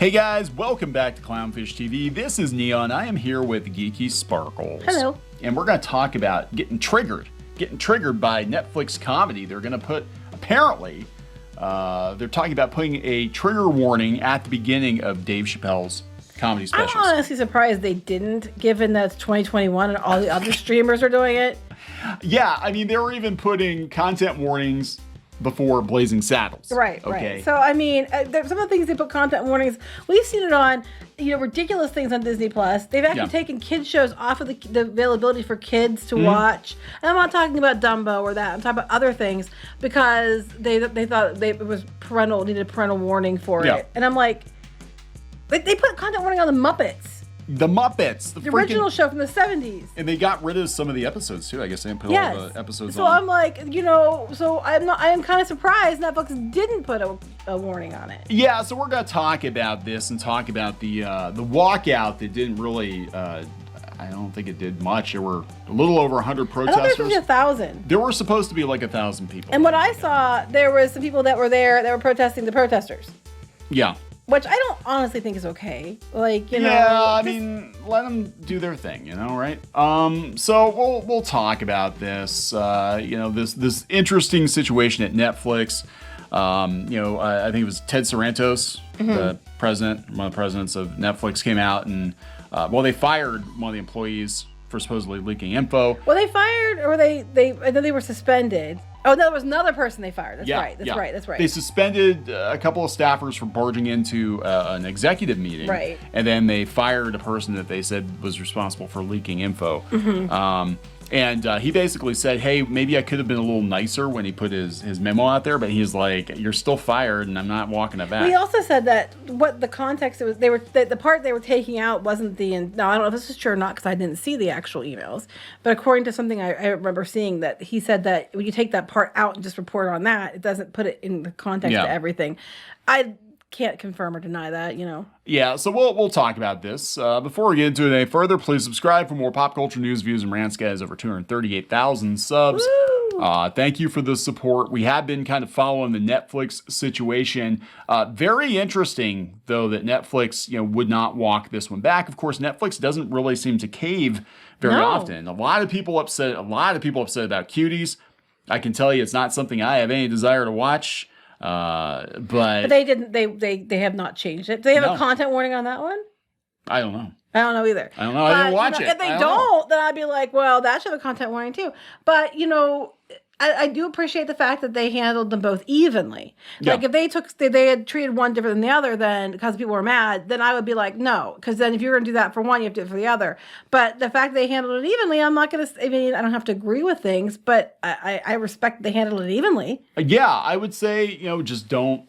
Hey guys, welcome back to Clownfish TV. This is Neon. I am here with Geeky Sparkles. Hello. And we're going to talk about getting triggered by Netflix comedy. They're going to put, apparently, they're talking about putting a trigger warning at the beginning of Dave Chappelle's comedy specials. I'm honestly surprised they didn't, given that it's 2021 and all the other streamers are doing it. Yeah, I mean, they were even putting content warnings before Blazing Saddles. Right, okay. right. So, I mean, there's some of the things they put content warnings. We've seen it on, ridiculous things on Disney Plus. They've actually taken kids shows off of the availability for kids to watch. And I'm not talking about Dumbo or that. I'm talking about other things because they thought it was needed a parental warning for it. And I'm like, they put content warning on the Muppets. The Muppets. The original show from the 70s. And they got rid of some of the episodes too. I guess they didn't put all the episodes on. So I'm like, I am kind of surprised Netflix didn't put a warning on it. Yeah, so we're going to talk about this and talk about the walkout that didn't really, I don't think it did much. There were a little over 100 protesters. I thought there was 1,000. There were supposed to be like 1,000 people. And what I saw, there was some people that were there that were protesting the protesters. Yeah. Which I don't honestly think is okay. Yeah, I mean, let them do their thing, right? So we'll talk about this, this interesting situation at Netflix. I think it was Ted Sarandos, the president, one of the presidents of Netflix, came out and, they fired one of the employees for supposedly leaking info. Well, they fired, or I know they were suspended. Oh, no, there was another person they fired. That's right. They suspended a couple of staffers for barging into an executive meeting. Right. And then they fired a person that they said was responsible for leaking info. And he basically said, hey, maybe I could have been a little nicer when he put his memo out there, but he's like, you're still fired and I'm not walking it back. He also said that what the context was, the part they were taking out wasn't now I don't know if this is true or not because I didn't see the actual emails, but according to something I remember seeing, that he said that when you take that part out and just report on that, it doesn't put it in the context of everything. I can't confirm or deny that, Yeah, so we'll talk about this. Before we get into it any further, please subscribe for more pop culture news, views, and rants. Guys, over 238,000 subs. Thank you for the support. We have been kind of following the Netflix situation. Very interesting, though, that Netflix, would not walk this one back. Of course, Netflix doesn't really seem to cave very often. A lot of people upset about Cuties. I can tell you it's not something I have any desire to watch. But they didn't. They have not changed it. Do they have a content warning on that one? I don't know. I don't know either. I don't know. I didn't watch it. If they don't, then I'd be like, well, that should have a content warning too. But I do appreciate the fact that they handled them both evenly. Yeah. Like if they had treated one different than the other, then because people were mad, then I would be like, no, because then if you're going to do that for one, you have to do it for the other. But the fact they handled it evenly, I'm not going to. I mean, I don't have to agree with things, but I respect that they handled it evenly. Yeah, I would say just don't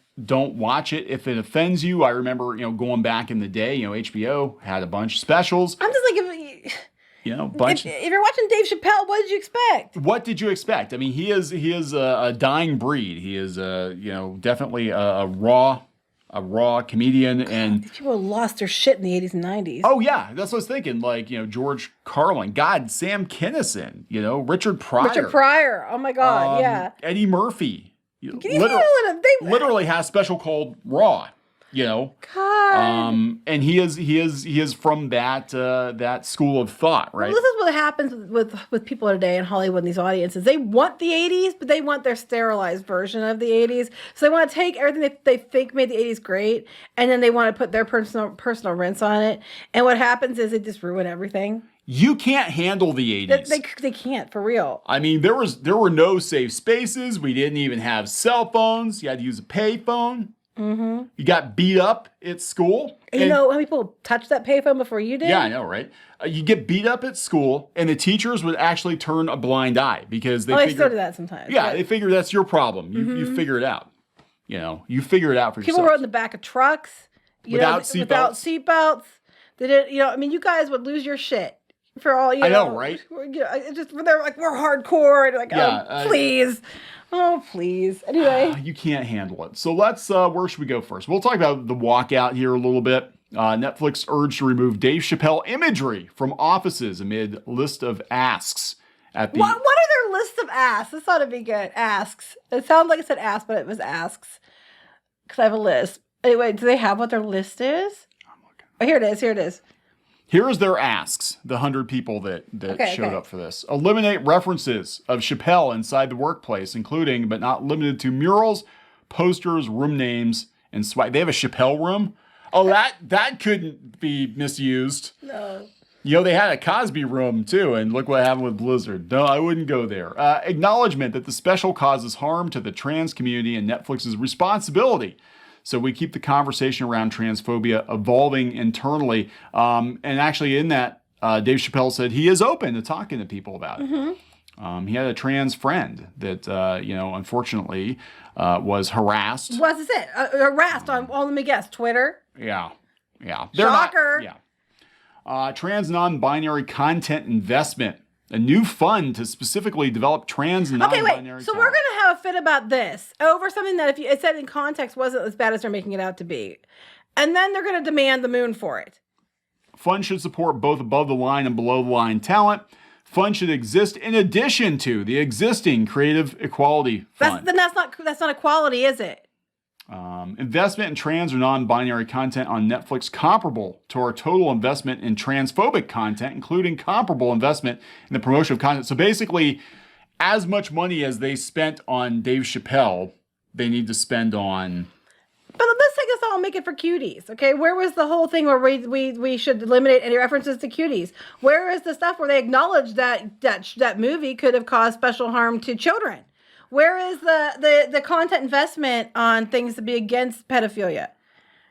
watch it if it offends you. I remember going back in the day, HBO had a bunch of specials. I'm just like bunch. If you're watching Dave Chappelle, what did you expect? What did you expect? I mean, he is a dying breed. He is definitely a raw comedian. And these people lost their shit in the 80s and 90s. Oh yeah, that's what I was thinking. Like George Carlin, God, Sam Kinison, Richard Pryor. Oh my God, yeah. Eddie Murphy. Literally has a special called Raw. God. And he is from that school of thought, right? Well, this is what happens with people today in Hollywood and these audiences. They want the 80s, but they want their sterilized version of the 80s. So they want to take everything that they think made the 80s great, and then they want to put their personal rinse on it. And what happens is they just ruin everything. You can't handle the 80s. They can't, for real. I mean, there were no safe spaces. We didn't even have cell phones. You had to use a payphone. Mm-hmm. You got beat up at school. You know how many people touched that payphone before you did? Yeah, I know, right? You get beat up at school, and the teachers would actually turn a blind eye because they still do that sometimes. Yeah, they figure that's your problem. You figure it out. You figure it out for yourself. People rode in the back of trucks without seatbelts. They did. You guys would lose your shit. For all I know, right? They're like, we're hardcore, and like, please. Oh, please. Anyway. You can't handle it. So let's, where should we go first? We'll talk about the walkout here a little bit. Netflix urged to remove Dave Chappelle imagery from offices amid list of asks. What are their list of asks? This ought to be good. Asks. It sounded like it said ask, but it was asks. Because I have a list. Anyway, do they have what their list is? Oh, here it is. Here it is. Here's their asks, the 100 people that showed up for this. Eliminate references of Chappelle inside the workplace, including but not limited to murals, posters, room names, and swag. They have a Chappelle room? Oh, that couldn't be misused. No. You know, they had a Cosby room, too, and look what happened with Blizzard. No, I wouldn't go there. Acknowledgement that the special causes harm to the trans community and Netflix's responsibility. So we keep the conversation around transphobia evolving internally. And actually in that, Dave Chappelle said he is open to talking to people about it. Mm-hmm. He had a trans friend that, unfortunately was harassed. What is it? Harassed on, well, let me guess, Twitter? Yeah. Shocker. Trans non-binary content investment. A new fund to specifically develop trans non-binary content. So we're going to have a fit about this over something that if you, it said in context wasn't as bad as they're making it out to be. And then they're going to demand the moon for it. Fund should support both above the line and below the line talent. Fund should exist in addition to the existing Creative Equality Fund. That's not equality, is it? Investment in trans or non-binary content on Netflix comparable to our total investment in transphobic content, including comparable investment in the promotion of content. So basically, as much money as they spent on Dave Chappelle, they need to spend on... But let's take this all and make it for cuties, okay? Where was the whole thing where we should eliminate any references to cuties? Where is the stuff where they acknowledge that movie could have caused special harm to children? Where is the content investment on things to be against pedophilia?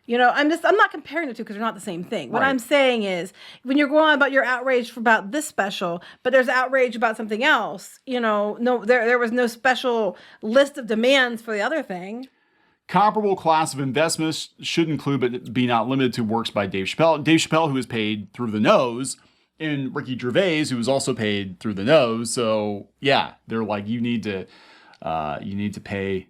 You know, I'm not comparing the two because they're not the same thing. What I'm saying is when you're going on about your outrage about this special, but there's outrage about something else, you know, no, there was no special list of demands for the other thing. Comparable class of investments should include, but be not limited to, works by Dave Chappelle. Dave Chappelle, who is paid through the nose, and Ricky Gervais, who was also paid through the nose. So yeah, they're like, you need to pay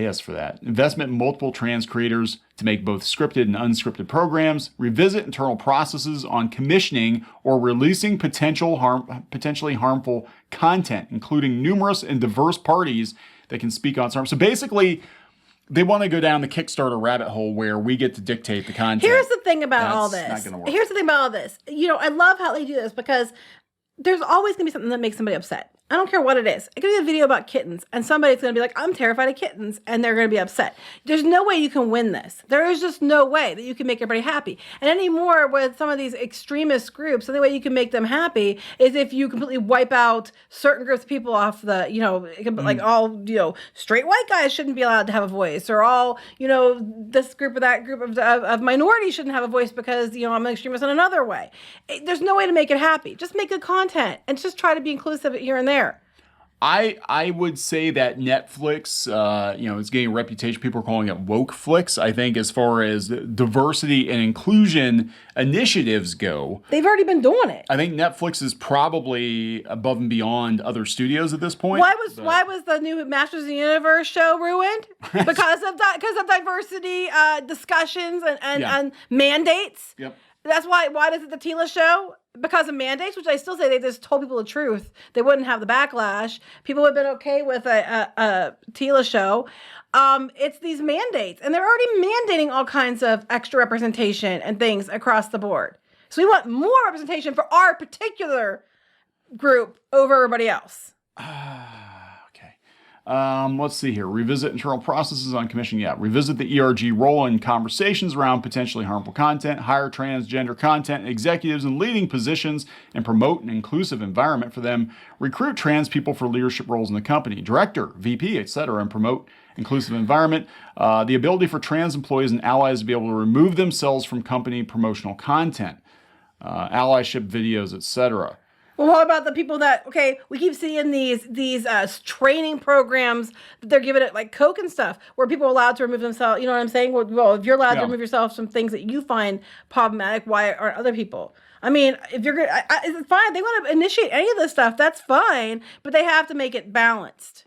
us for that. Investment in multiple trans creators to make both scripted and unscripted programs. Revisit internal processes on commissioning or releasing potentially harmful content, including numerous and diverse parties that can speak on harm. So basically, they want to go down the Kickstarter rabbit hole where we get to dictate the content. Here's the thing about all this. Not gonna work. Here's the thing about all this. You know, I love how they do this because there's always going to be something that makes somebody upset. I don't care what it is. It could be a video about kittens, and somebody's going to be like, I'm terrified of kittens, and they're going to be upset. There's no way you can win this. There is just no way that you can make everybody happy. And anymore with some of these extremist groups, the only way you can make them happy is if you completely wipe out certain groups of people off the, you know, like all, you know, straight white guys shouldn't be allowed to have a voice, or all, you know, this group or that group of minorities shouldn't have a voice because, you know, I'm an extremist in another way. There's no way to make it happy. Just make good content and just try to be inclusive here and there. I would say that Netflix, is getting a reputation. People are calling it woke flicks. I think as far as diversity and inclusion initiatives go, they've already been doing it. I think Netflix is probably above and beyond other studios at this point. Why was the new Masters of the Universe show ruined? Because of diversity discussions and mandates. Yep. That's why does it the Tila show? Because of mandates, which I still say they just told people the truth. They wouldn't have the backlash. People would have been okay with a Tila show. It's these mandates. And they're already mandating all kinds of extra representation and things across the board. So we want more representation for our particular group over everybody else. Let's see here. Revisit internal processes on commission. Yeah. Revisit the ERG role in conversations around potentially harmful content. Hire transgender content executives in leading positions and promote an inclusive environment for them. Recruit trans people for leadership roles in the company. Director, VP, etc. and promote inclusive environment. The ability for trans employees and allies to be able to remove themselves from company promotional content. Allyship videos, etc. Well, what about the people that, we keep seeing these training programs that they're giving it like Coke and stuff, where people are allowed to remove themselves. You know what I'm saying? Well, if you're allowed to remove yourself from things that you find problematic, why aren't other people? I mean, if you're it's fine. They want to initiate any of this stuff. That's fine, but they have to make it balanced.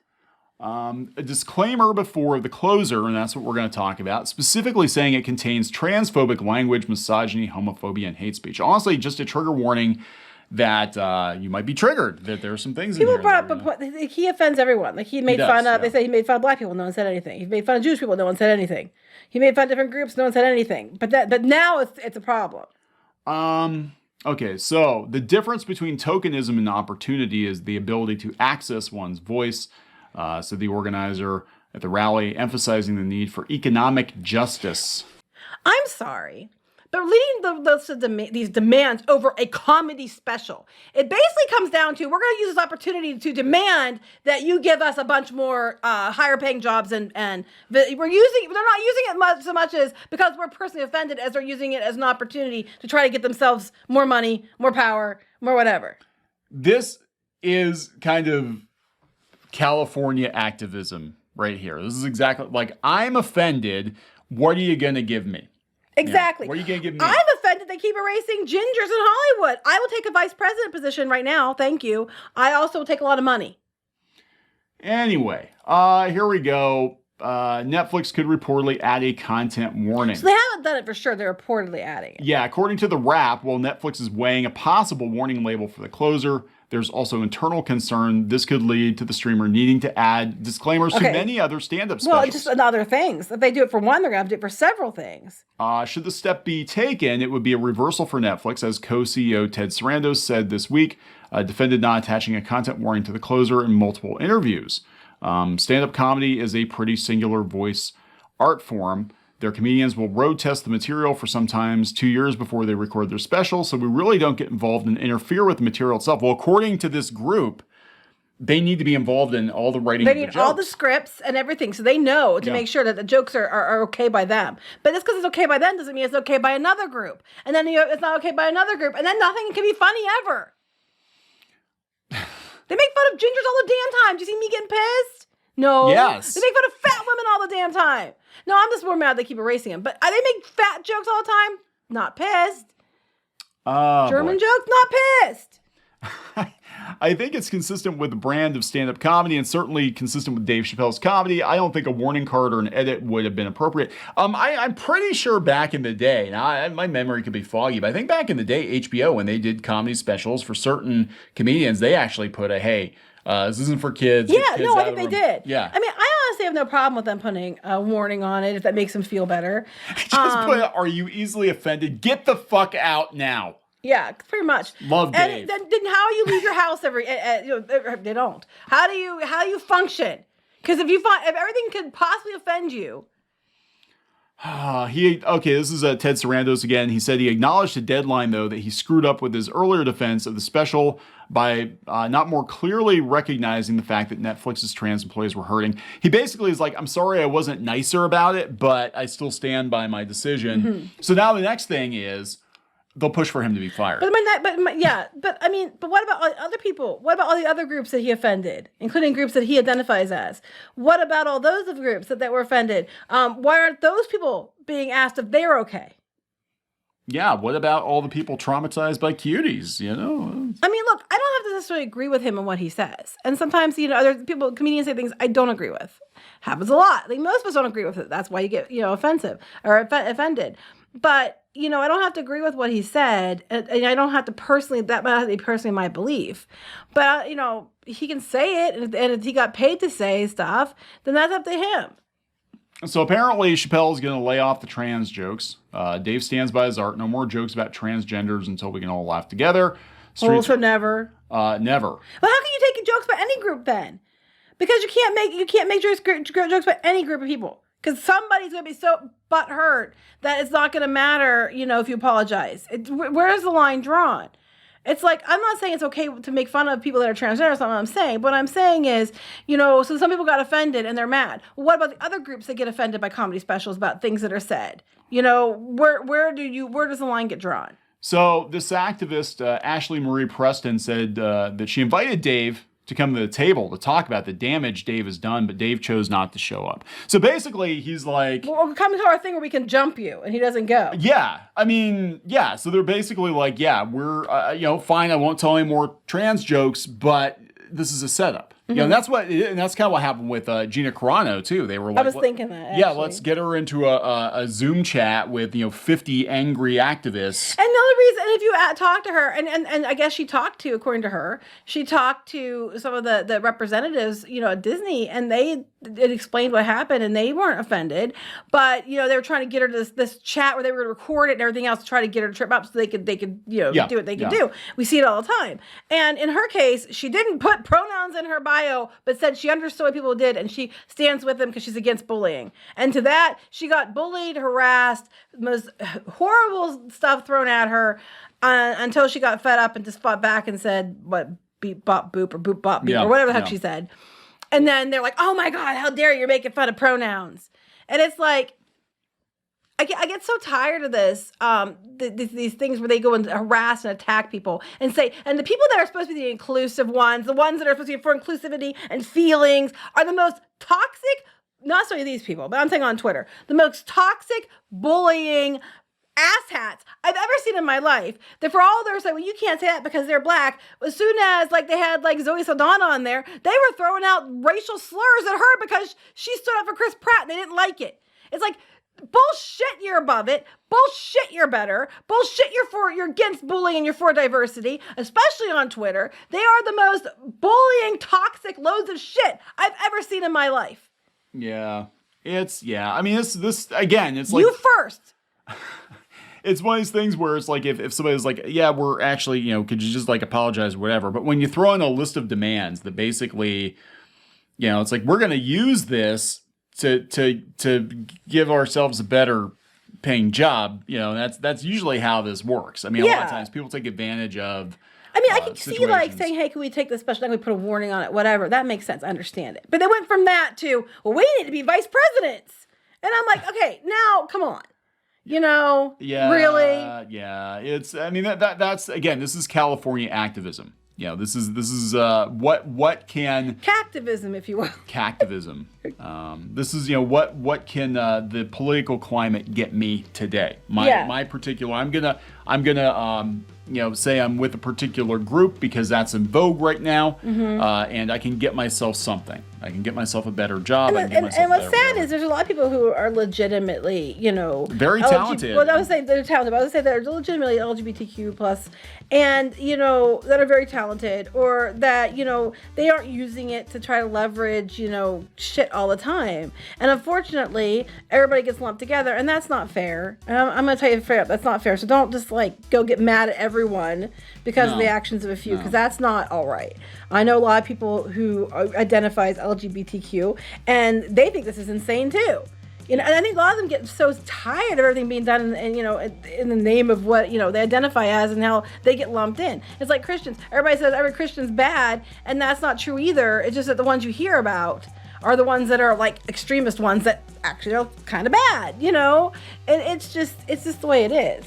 A disclaimer before the closer, and that's what we're going to talk about, specifically saying it contains transphobic language, misogyny, homophobia, and hate speech. Honestly, just a trigger warning. that you might be triggered. That there are some things people in here. People brought up, he offends everyone. Like he made fun of. They say he made fun of black people. No one said anything. He made fun of Jewish people. No one said anything. He made fun of different groups. No one said anything. But now it's a problem. Okay, so the difference between tokenism and opportunity is the ability to access one's voice. So the organizer at the rally emphasizing the need for economic justice. I'm sorry, but leading these demands over a comedy special, it basically comes down to we're going to use this opportunity to demand that you give us a bunch more higher paying jobs, and they're not using it so much as because we're personally offended as they're using it as an opportunity to try to get themselves more money, more power, more whatever. This is kind of California activism right here. This is exactly like, I'm offended. What are you going to give me? Exactly. Yeah. What are you going to give me? I'm offended they keep erasing gingers in Hollywood. I will take a vice president position right now. Thank you. I also will take a lot of money. Anyway, here we go. Netflix could reportedly add a content warning. So they haven't done it for sure. They're reportedly adding it. Yeah, according to The Wrap, while Netflix is weighing a possible warning label for the closer, there's also internal concern this could lead to the streamer needing to add disclaimers to many other stand-up specials. Well, just other things. If they do it for one, they're going to have to do it for several things. Should the step be taken, it would be a reversal for Netflix, as co-CEO Ted Sarandos said this week, defended not attaching a content warning to the closer in multiple interviews. Stand-up comedy is a pretty singular voice art form. Their comedians will road test the material for sometimes 2 years before they record their special, so we really don't get involved and interfere with the material itself. Well, according to this group, they need to be involved in all the writing of the jokes. They need all the scripts and everything, so they know to make sure that the jokes are okay by them. But just because it's okay by them doesn't mean it's okay by another group. And then it's not okay by another group, and then nothing can be funny ever. They make fun of gingers all the damn time. Do you see me getting pissed? No. Yes. They make fun of fat women all the damn time. No, I'm just more mad they keep erasing them. But they make fat jokes all the time. Not pissed. German jokes, not pissed. I think it's consistent with the brand of stand-up comedy and certainly consistent with Dave Chappelle's comedy. I don't think a warning card or an edit would have been appropriate. I'm pretty sure back in the day, now my memory could be foggy, but I think back in the day, HBO, when they did comedy specials for certain comedians, they actually put a, hey, this isn't for kids. Yeah, no, I think they did. Yeah. I mean, I honestly have no problem with them putting a warning on it if that makes them feel better. Just put, are you easily offended? Get the fuck out now. Yeah, pretty much. Love Dave. And then how do you leave your house they don't. How do you function? Because if everything could possibly offend you. This is Ted Sarandos again. He said he acknowledged a deadline, though, that he screwed up with his earlier defense of the special by not more clearly recognizing the fact that Netflix's trans employees were hurting. He basically is like, I'm sorry I wasn't nicer about it, but I still stand by my decision. Mm-hmm. So now the next thing is they'll push for him to be fired. But what about all the other people? What about all the other groups that he offended, including groups that he identifies as? What about all those groups that were offended? Why aren't those people being asked if they're okay? Yeah, what about all the people traumatized by cuties, you know? I mean, look, I don't have to necessarily agree with him on what he says. And sometimes, other people, comedians say things I don't agree with. Happens a lot. Like, most of us don't agree with it. That's why you get, offensive or offended. But, I don't have to agree with what he said. And I don't have to that might have to be personally my belief. But, he can say it. And if he got paid to say stuff, then that's up to him. So apparently Chappelle is going to lay off the trans jokes. Dave stands by his art. No more jokes about transgenders until we can all laugh together. Also never. Never. Well, how can you take jokes about any group then? Because you can't make jokes about any group of people. Because somebody's going to be so butthurt that it's not going to matter, if you apologize. Where's the line drawn? It's like, I'm not saying it's okay to make fun of people that are transgender. That's not what I'm saying. What I'm saying is, so some people got offended and they're mad. Well, what about the other groups that get offended by comedy specials about things that are said? Where does the line get drawn? So this activist, Ashley Marie Preston, said that she invited Dave to come to the table to talk about the damage Dave has done, but Dave chose not to show up. So basically, he's like... Well, come to our thing where we can jump you, and he doesn't go. Yeah. I mean, yeah. So they're basically like, yeah, we're, fine, I won't tell any more trans jokes, but this is a setup. You know, and that's kind of what happened with Gina Carano too. They were like, I was thinking that. Actually. Yeah, let's get her into a Zoom chat with 50 angry activists. And the other reason, and if you talk to her, and I guess she talked to, according to her, she talked to some of the representatives, at Disney, and it explained what happened, and they weren't offended, but they were trying to get her to this chat where they were going to record it and everything else to try to get her to trip up so they could do what they could do. We see it all the time. And in her case, she didn't put pronouns in her bio, but said she understood what people did and she stands with them because she's against bullying. And to that, she got bullied, harassed, most horrible stuff thrown at her until she got fed up and just fought back and said, what, beep, bop, boop, or boop, bop, beep, or whatever the heck she said. And then they're like, oh my God, how dare you making fun of pronouns? And it's like, I get so tired of this, these things where they go and harass and attack people and say, and the people that are supposed to be the inclusive ones, the ones that are supposed to be for inclusivity and feelings are the most toxic, not necessarily these people, but I'm saying on Twitter, the most toxic, bullying asshats I've ever seen in my life. That for all they're saying, well, you can't say that because they're black. As soon as they had Zoe Saldana on there, they were throwing out racial slurs at her because she stood up for Chris Pratt and they didn't like it. It's like, bullshit, you're above it. Bullshit, you're better. Bullshit, you're against bullying and you're for diversity, especially on Twitter. They are the most bullying, toxic loads of shit I've ever seen in my life. Yeah. I mean, this again, it's like... You first. It's one of these things where it's like if somebody's like, yeah, we're actually, could you just apologize or whatever. But when you throw in a list of demands that basically, it's like, we're going to use this to give ourselves a better paying job, that's usually how this works. I mean, a lot of times people take advantage of. I mean, I can see saying, hey, can we take this special thing? We put a warning on it, whatever. That makes sense. I understand it. But they went from that to, well, we need to be vice presidents. And I'm like, okay, now come on. Really? Yeah. That's again, this is California activism. This is what can Cactivism, if you will. Cactivism. This is what can the political climate get me today? My particular. I'm gonna say I'm with a particular group because that's in vogue right now, and I can get myself something. I can get myself a better job. And what's sad is there's a lot of people who are legitimately, very talented. Well, I would say they're talented. But I would say they're legitimately LGBTQ plus, and that are very talented, or that they aren't using it to try to leverage shit all the time. And unfortunately, everybody gets lumped together, and that's not fair. And I'm going to tell you straight up, that's not fair. So don't just go get mad at everyone because of the actions of a few, because that's not all right. I know a lot of people who identify as LGBTQ, and they think this is insane too. And I think a lot of them get so tired of everything being done, in the name of what they identify as, and how they get lumped in. It's like Christians. Everybody says every Christian's bad, and that's not true either. It's just that the ones you hear about are the ones that are extremist ones that actually are kind of bad, and it's just the way it is.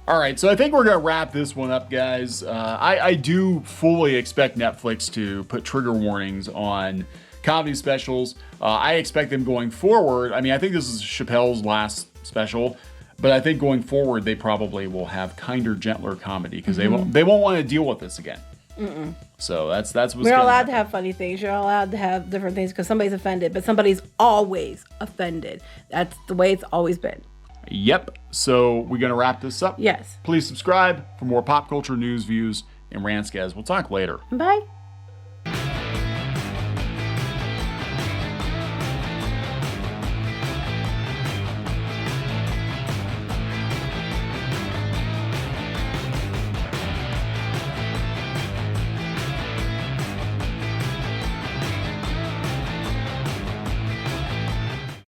All right, so I think we're going to wrap this one up, guys. I do fully expect Netflix to put trigger warnings on comedy specials. I expect them going forward. I mean, I think this is Chappelle's last special, but I think going forward they probably will have kinder, gentler comedy because they won't want to deal with this again. Mm-mm. So that's what's We're not allowed to have funny things. You're not allowed to have different things because somebody's offended, but somebody's always offended. That's the way it's always been. Yep. So we're going to wrap this up. Yes. Please subscribe for more pop culture news, views, and rants, guys. We'll talk later. Bye.